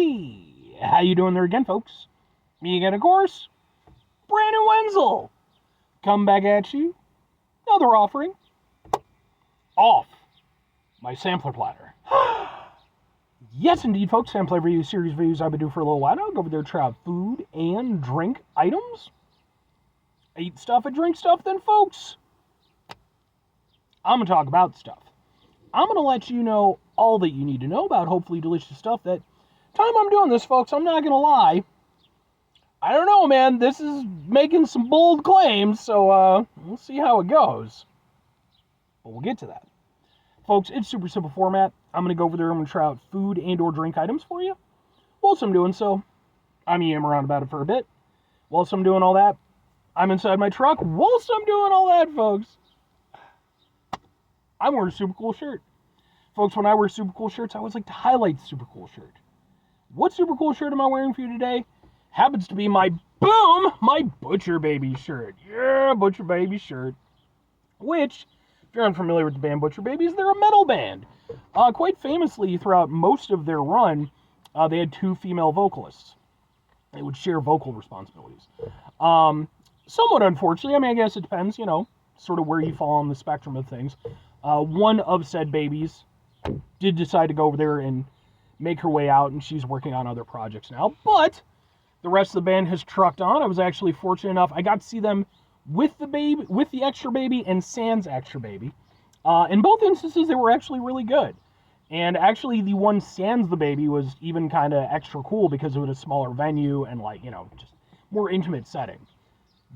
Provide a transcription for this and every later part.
Hey, how you doing there again, folks? Me again, of course, Brandon Wenzel. Come back at you. Another offering. Off my sampler platter. Yes, indeed, folks. Sampler review series reviews I've been doing for a little while now. Go over there, try out food and drink items. I eat stuff, I drink stuff, then, folks, I'm going to talk about stuff. I'm going to let you know all that you need to know about hopefully delicious stuff. That time I'm doing this, folks, I'm not going to lie. I don't know, man. This is making some bold claims, so we'll see how it goes. But we'll get to that. Folks, it's super simple format. I'm going to go over there, I'm going to try out food and or drink items for you. Whilst I'm doing so, I'm yammering around about it for a bit. Whilst I'm doing all that, I'm inside my truck. Whilst I'm doing all that, folks, I'm wearing a super cool shirt. Folks, when I wear super cool shirts, I always like to highlight the super cool shirt. What super cool shirt am I wearing for you today? Happens to be my Butcher Baby shirt. Yeah, Butcher Baby shirt. Which, if you're unfamiliar with the band Butcher Babies, they're a metal band. Quite famously, throughout most of their run, they had two female vocalists. They would share vocal responsibilities. Somewhat unfortunately, I mean, I guess it depends, you know, sort of where you fall on the spectrum of things. One of said babies did decide to go over there and make her way out, and she's working on other projects now. But the rest of the band has trucked on. I was actually fortunate enough. I got to see them with the baby, with the extra baby and Sans extra baby. In both instances, they were actually really good. And actually, the one Sans the baby was even kind of extra cool because it was a smaller venue and, like, you know, just more intimate setting.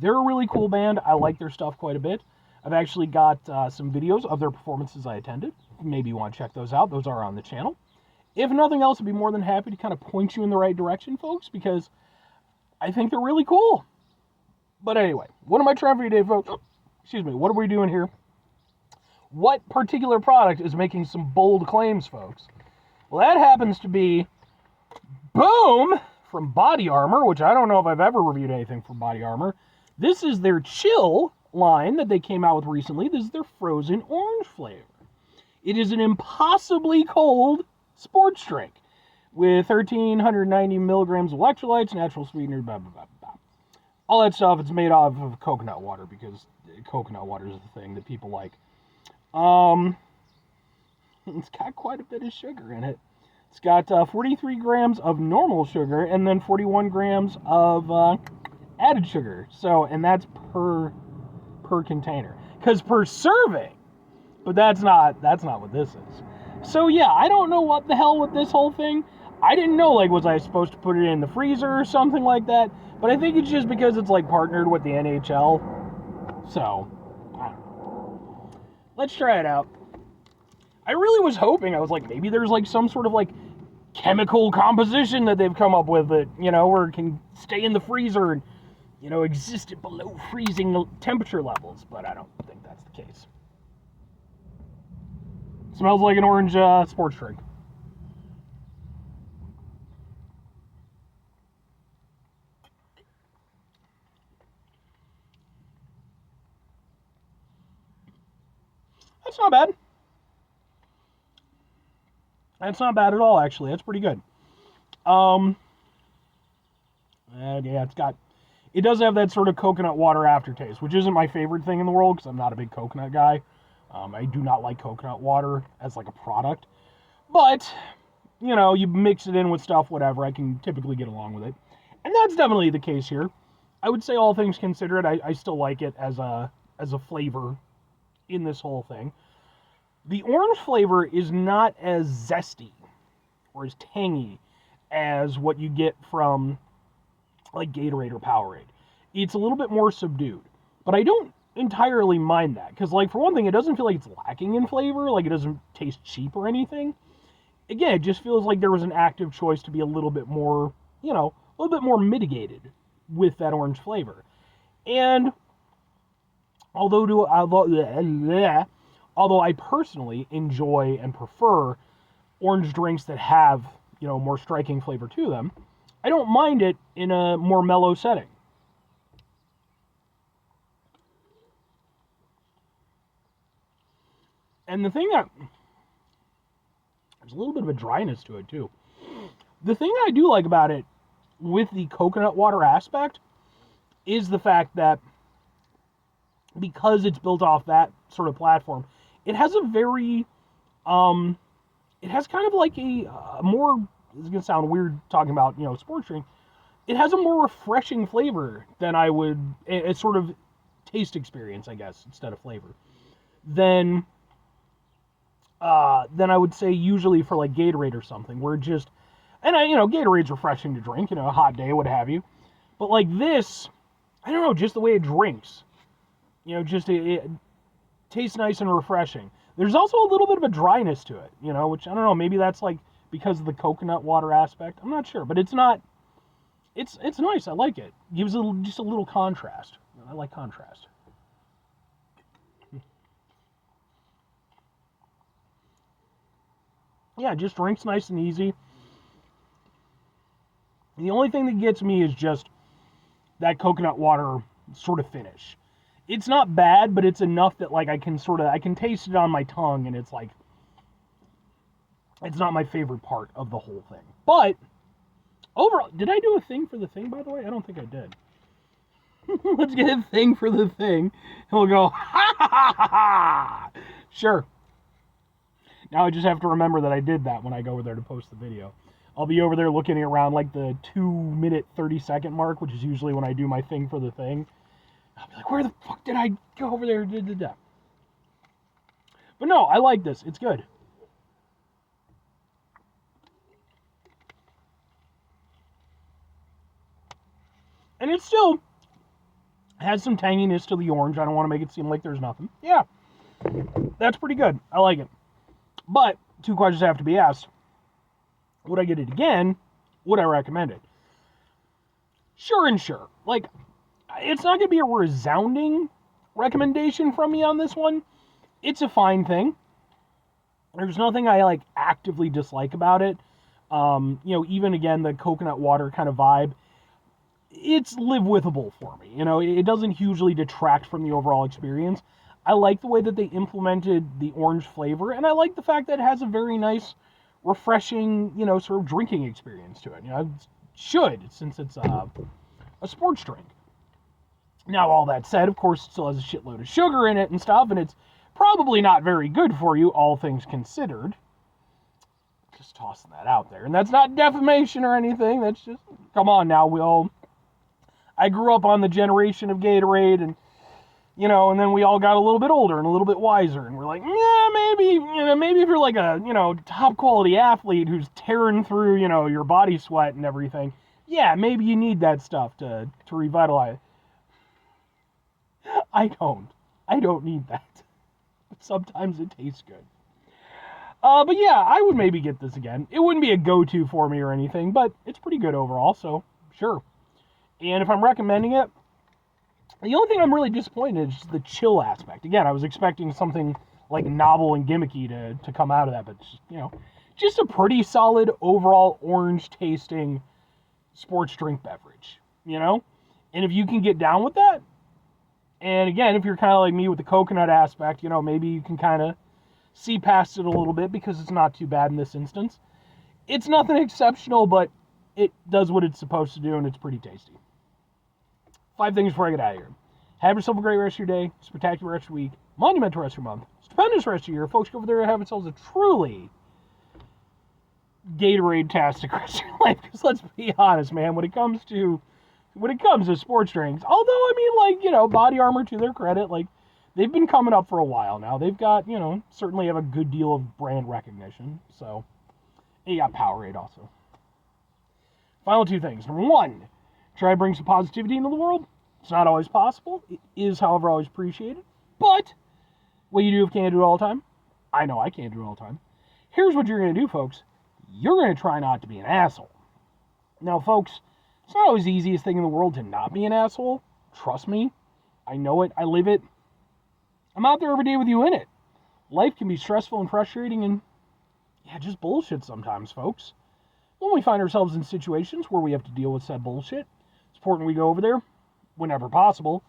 They're a really cool band. I like their stuff quite a bit. I've actually got some videos of their performances I attended. Maybe you want to check those out. Those are on the channel. If nothing else, I'd be more than happy to kind of point you in the right direction, folks, because I think they're really cool. But anyway, what am I trying for you today, folks? Excuse me, what are we doing here? What particular product is making some bold claims, folks? Well, that happens to be Boom from Body Armor, which I don't know if I've ever reviewed anything from Body Armor. This is their chill line that they came out with recently. This is their frozen orange flavor. It is an impossibly cold sports drink with 1,390 milligrams of electrolytes, natural sweeteners, blah, blah, blah, blah. All that stuff, it's made off of coconut water because coconut water is the thing that people like. It's got quite a bit of sugar in it. It's got 43 grams of normal sugar and then 41 grams of added sugar. So, and that's per container. Because per serving. But that's not what this is. So yeah, I don't know what the hell with this whole thing. I didn't know, like, was I supposed to put it in the freezer or something like that? But I think it's just because it's, like, partnered with the NHL. So, I don't know. Let's try it out. I really was hoping, I was like, maybe there's, like, some sort of, like, chemical composition that they've come up with that, you know, where it can stay in the freezer and, you know, exist at below freezing temperature levels. But I don't think that's the case. Smells like an orange sports drink. That's not bad. That's not bad at all, actually. That's pretty good. Yeah, it does have that sort of coconut water aftertaste, which isn't my favorite thing in the world because I'm not a big coconut guy. I do not like coconut water as like a product. But, you know, you mix it in with stuff, whatever, I can typically get along with it. And that's definitely the case here. I would say all things considered, I still like it as a flavor in this whole thing. The orange flavor is not as zesty or as tangy as what you get from like Gatorade or Powerade. It's a little bit more subdued, but I don't entirely mind that because, like, for one thing, it doesn't feel like it's lacking in flavor, like it doesn't taste cheap or anything. Again, it just feels like there was an active choice to be a little bit more, you know, a little bit more mitigated with that orange flavor. And although I personally enjoy and prefer orange drinks that have, you know, more striking flavor to them, I don't mind it in a more mellow setting. And the thing that, there's a little bit of a dryness to it too. The thing I do like about it with the coconut water aspect is the fact that because it's built off that sort of platform, it has a very, it has kind of like a more, it's going to sound weird talking about, sports drink, it has a more refreshing flavor than I would, it's sort of taste experience, I guess, instead of flavor, than I would say usually for like Gatorade or something, where just, and Gatorade's refreshing to drink, a hot day, what have you, but like this, I don't know, just the way it drinks, just it tastes nice and refreshing. There's also a little bit of a dryness to it, which I don't know, maybe that's like because of the coconut water aspect. I'm not sure, but it's not, it's nice. I like it. Gives just a little contrast. I like contrast. Yeah, it just drinks nice and easy. The only thing that gets me is just that coconut water sort of finish. It's not bad, but it's enough that like I can taste it on my tongue, and it's like, it's not my favorite part of the whole thing. But overall, did I do a thing for the thing, by the way? I don't think I did. Let's get a thing for the thing, and we'll go, ha ha ha ha ha! Sure. Now I just have to remember that I did that when I go over there to post the video. I'll be over there looking around like the 2-minute 30-second mark, which is usually when I do my thing for the thing. I'll be like, where the fuck did I go over there? But no, I like this. It's good. And it still has some tanginess to the orange. I don't want to make it seem like there's nothing. Yeah, that's pretty good. I like it. But 2 questions have to be asked. Would I get it again? Would I recommend it? Sure and sure. Like, it's not going to be a resounding recommendation from me on this one. It's a fine thing. There's nothing I like actively dislike about it. Even again, the coconut water kind of vibe, it's live-withable for me. It doesn't hugely detract from the overall experience. I like the way that they implemented the orange flavor, and I like the fact that it has a very nice, refreshing, sort of drinking experience to it. It should, since it's a sports drink. Now, all that said, of course, it still has a shitload of sugar in it and stuff, and it's probably not very good for you, all things considered. Just tossing that out there. And that's not defamation or anything. That's just, come on now, I grew up on the generation of Gatorade, and, and then we all got a little bit older and a little bit wiser, and we're like, yeah, maybe if you're like a, top quality athlete who's tearing through, your body sweat and everything, yeah, maybe you need that stuff to revitalize. I don't need that. But sometimes it tastes good. But yeah, I would maybe get this again. It wouldn't be a go-to for me or anything, but it's pretty good overall, so sure. And if I'm recommending it, the only thing I'm really disappointed is the chill aspect. Again, I was expecting something like novel and gimmicky to come out of that, but just a pretty solid overall orange-tasting sports drink beverage, And if you can get down with that, and again, if you're kind of like me with the coconut aspect, maybe you can kind of see past it a little bit because it's not too bad in this instance. It's nothing exceptional, but it does what it's supposed to do, and it's pretty tasty. 5 things before I get out of here. Have yourself a great rest of your day, spectacular rest of your week, monumental rest of your month, stupendous rest of your year. Folks, go over there and have yourselves a truly Gatorade-tastic rest of your life. Because let's be honest, man, when it comes to sports drinks, although, Body Armor, to their credit, they've been coming up for a while now. They've got, certainly have a good deal of brand recognition. So, you got Powerade also. Final 2 things. Number 1, try to bring some positivity into the world. It's not always possible. It is, however, always appreciated. But what you do if you can't do it all the time, I know I can't do it all the time. Here's what you're going to do, folks. You're going to try not to be an asshole. Now, folks, it's not always the easiest thing in the world to not be an asshole. Trust me. I know it. I live it. I'm out there every day with you in it. Life can be stressful and frustrating and, just bullshit sometimes, folks. When we find ourselves in situations where we have to deal with said bullshit, it's important we go over there, whenever possible,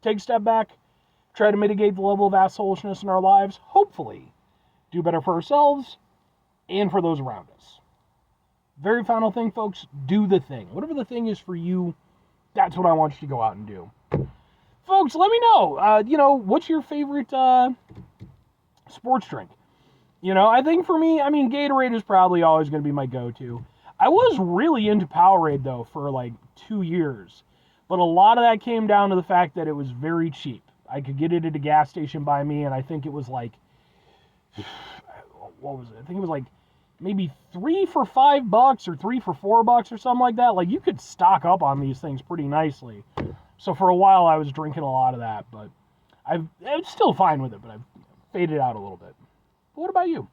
take a step back, try to mitigate the level of assholishness in our lives, hopefully do better for ourselves, and for those around us. Very final thing, folks, do the thing. Whatever the thing is for you, that's what I want you to go out and do. Folks, let me know, what's your favorite sports drink? I think for me, Gatorade is probably always going to be my go-to. I was really into Powerade, though, for like 2 years. But a lot of that came down to the fact that it was very cheap. I could get it at a gas station by me, and I think it was like, what was it? I think it was like maybe 3 for $5 or 3 for $4 or something like that. Like, you could stock up on these things pretty nicely. So for a while, I was drinking a lot of that, but I'm still fine with it, but I've faded out a little bit. But what about you?